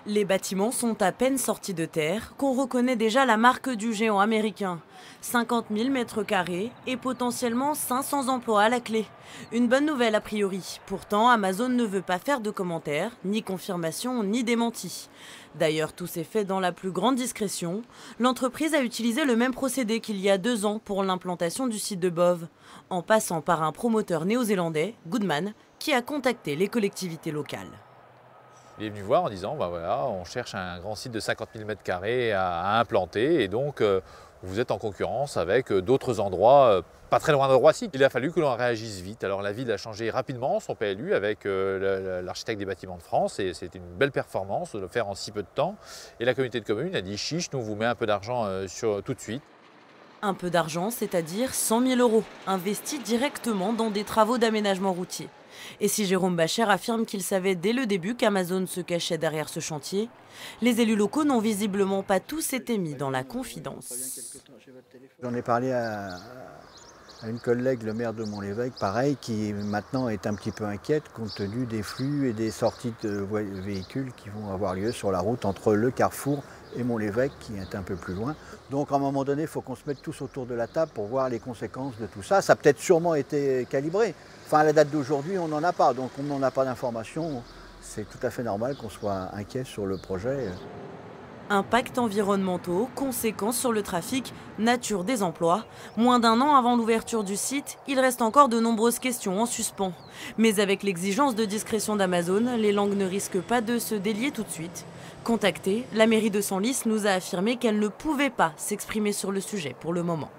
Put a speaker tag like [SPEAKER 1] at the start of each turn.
[SPEAKER 1] Les bâtiments sont à peine sortis de terre qu'on reconnaît déjà la marque du géant américain. 50 000 mètres carrés et potentiellement 500 emplois à la clé. Une bonne nouvelle a priori. Pourtant, Amazon ne veut pas faire de commentaires, ni confirmation, ni démenti. D'ailleurs, tout s'est fait dans la plus grande discrétion. L'entreprise a utilisé le même procédé qu'il y a 2 ans pour l'implantation du site de Bove, en passant par un promoteur néo-zélandais, Goodman, qui a contacté les collectivités locales.
[SPEAKER 2] Il est venu voir en disant, voilà, on cherche un grand site de 50 000 m² à implanter et donc vous êtes en concurrence avec d'autres endroits pas très loin de Roissy. Il a fallu que l'on réagisse vite. Alors la ville a changé rapidement son PLU avec l'architecte des bâtiments de France et c'était une belle performance de le faire en si peu de temps. Et la communauté de communes a dit chiche, nous on vous met un peu d'argent tout de suite.
[SPEAKER 1] Un peu d'argent, c'est-à-dire 100 000 euros, investis directement dans des travaux d'aménagement routier. Et si Jérôme Bacher affirme qu'il savait dès le début qu'Amazon se cachait derrière ce chantier, les élus locaux n'ont visiblement pas tous été mis dans la confidence.
[SPEAKER 3] J'en ai parlé à une collègue, le maire de Mont-l'Évêque, pareil, qui maintenant est un petit peu inquiète compte tenu des flux et des sorties de véhicules qui vont avoir lieu sur la route entre le carrefour et Mont-l'Évêque, qui est un peu plus loin. Donc à un moment donné, il faut qu'on se mette tous autour de la table pour voir les conséquences de tout ça. Ça a peut-être sûrement été calibré. Enfin, à la date d'aujourd'hui, on n'en a pas. Donc on n'en a pas d'informations. C'est tout à fait normal qu'on soit inquiet sur le projet.
[SPEAKER 1] Impacts environnementaux, conséquences sur le trafic, nature des emplois. Moins d'1 an avant l'ouverture du site, il reste encore de nombreuses questions en suspens. Mais avec l'exigence de discrétion d'Amazon, les langues ne risquent pas de se délier tout de suite. Contactée, la mairie de Senlis nous a affirmé qu'elle ne pouvait pas s'exprimer sur le sujet pour le moment.